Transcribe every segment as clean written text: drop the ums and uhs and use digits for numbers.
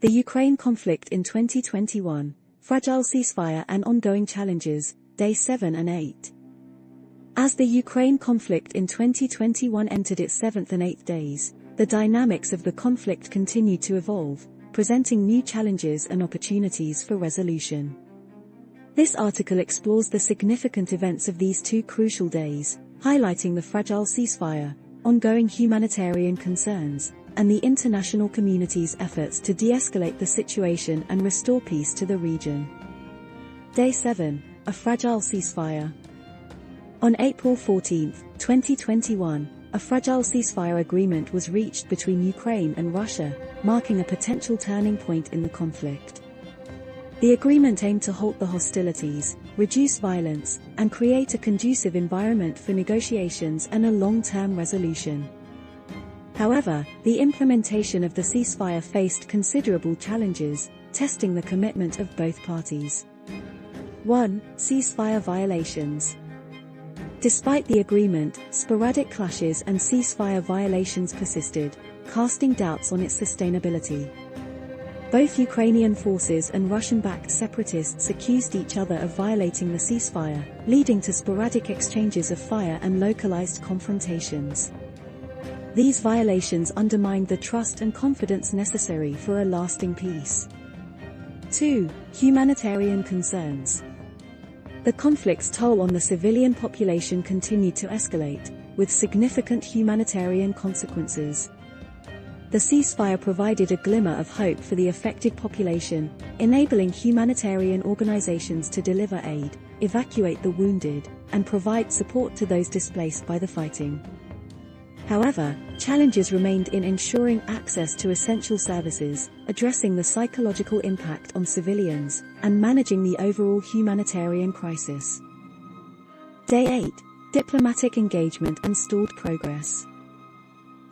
The Ukraine conflict in 2021, fragile ceasefire and ongoing challenges, Day 7 and 8. As the Ukraine conflict in 2021 entered its 7th and 8th days, the dynamics of the conflict continued to evolve, presenting new challenges and opportunities for resolution. This article explores the significant events of these two crucial days, highlighting the fragile ceasefire, ongoing humanitarian concerns, and the international community's efforts to de-escalate the situation and restore peace to the region. Day 7, a fragile ceasefire. On April 14, 2021, a fragile ceasefire agreement was reached between Ukraine and Russia, marking a potential turning point in the conflict. The agreement aimed to halt the hostilities, reduce violence, and create a conducive environment for negotiations and a long-term resolution. However, the implementation of the ceasefire faced considerable challenges, testing the commitment of both parties. 1. Ceasefire violations. Despite the agreement, sporadic clashes and ceasefire violations persisted, casting doubts on its sustainability. Both Ukrainian forces and Russian-backed separatists accused each other of violating the ceasefire, leading to sporadic exchanges of fire and localized confrontations. These violations undermined the trust and confidence necessary for a lasting peace. 2. Humanitarian concerns. The conflict's toll on the civilian population continued to escalate, with significant humanitarian consequences. The ceasefire provided a glimmer of hope for the affected population, enabling humanitarian organizations to deliver aid, evacuate the wounded, and provide support to those displaced by the fighting. However, challenges remained in ensuring access to essential services, addressing the psychological impact on civilians, and managing the overall humanitarian crisis. Day 8. Diplomatic engagement and stalled progress.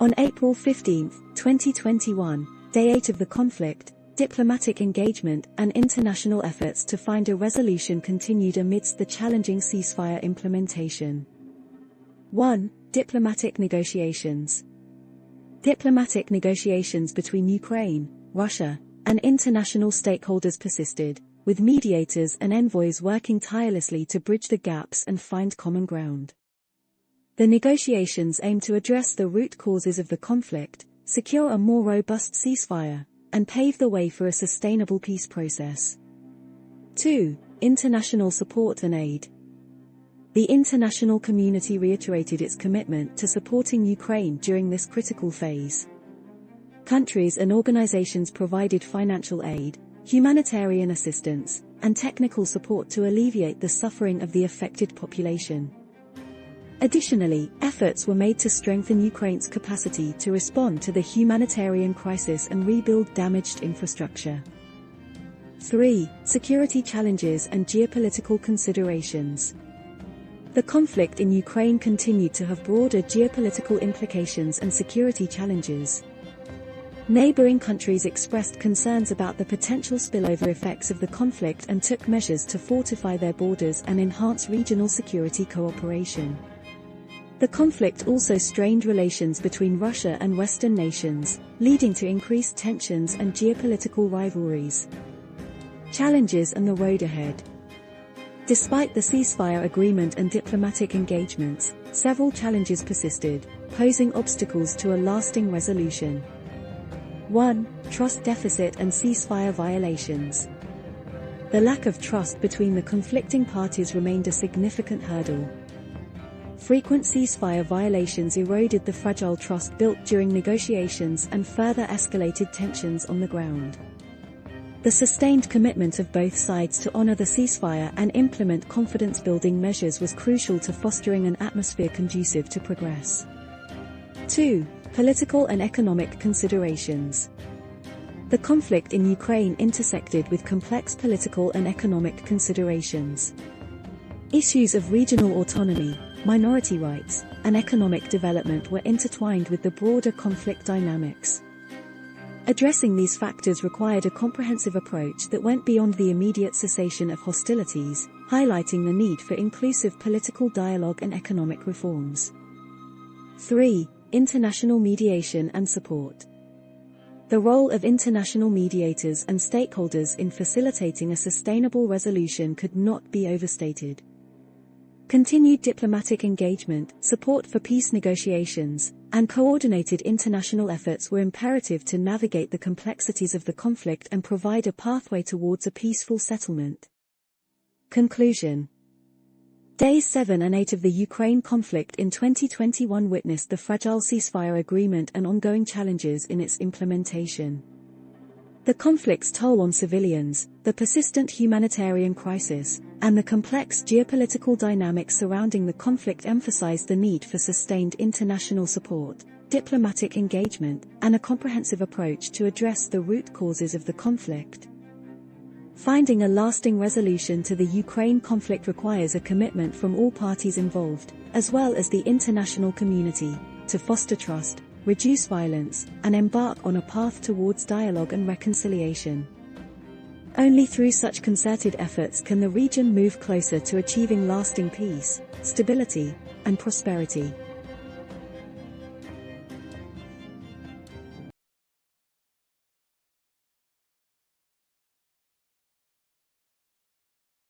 On April 15, 2021, Day 8 of the conflict, diplomatic engagement and international efforts to find a resolution continued amidst the challenging ceasefire implementation. 1. Diplomatic negotiations. Diplomatic negotiations between Ukraine, Russia, and international stakeholders persisted, with mediators and envoys working tirelessly to bridge the gaps and find common ground. The negotiations aim to address the root causes of the conflict, secure a more robust ceasefire, and pave the way for a sustainable peace process. 2. International support and aid. The international community reiterated its commitment to supporting Ukraine during this critical phase. Countries and organizations provided financial aid, humanitarian assistance, and technical support to alleviate the suffering of the affected population. Additionally, efforts were made to strengthen Ukraine's capacity to respond to the humanitarian crisis and rebuild damaged infrastructure. 3. Security challenges and geopolitical considerations. The conflict in Ukraine continued to have broader geopolitical implications and security challenges. Neighboring countries expressed concerns about the potential spillover effects of the conflict and took measures to fortify their borders and enhance regional security cooperation. The conflict also strained relations between Russia and Western nations, leading to increased tensions and geopolitical rivalries. Challenges and the road ahead. Despite the ceasefire agreement and diplomatic engagements, several challenges persisted, posing obstacles to a lasting resolution. 1. Trust deficit and ceasefire violations. The lack of trust between the conflicting parties remained a significant hurdle. Frequent ceasefire violations eroded the fragile trust built during negotiations and further escalated tensions on the ground. The sustained commitment of both sides to honor the ceasefire and implement confidence-building measures was crucial to fostering an atmosphere conducive to progress. 2. Political and economic considerations. The conflict in Ukraine intersected with complex political and economic considerations. Issues of regional autonomy, minority rights, and economic development were intertwined with the broader conflict dynamics. Addressing these factors required a comprehensive approach that went beyond the immediate cessation of hostilities, highlighting the need for inclusive political dialogue and economic reforms. 3. International mediation and support. The role of international mediators and stakeholders in facilitating a sustainable resolution could not be overstated. Continued diplomatic engagement, support for peace negotiations, and coordinated international efforts were imperative to navigate the complexities of the conflict and provide a pathway towards a peaceful settlement. Conclusion. Days 7 and 8 of the Ukraine conflict in 2021 witnessed the fragile ceasefire agreement and ongoing challenges in its implementation. The conflict's toll on civilians, the persistent humanitarian crisis, and the complex geopolitical dynamics surrounding the conflict emphasized the need for sustained international support, diplomatic engagement, and a comprehensive approach to address the root causes of the conflict. Finding a lasting resolution to the Ukraine conflict requires a commitment from all parties involved, as well as the international community, to foster trust, reduce violence, and embark on a path towards dialogue and reconciliation. Only through such concerted efforts can the region move closer to achieving lasting peace, stability, and prosperity.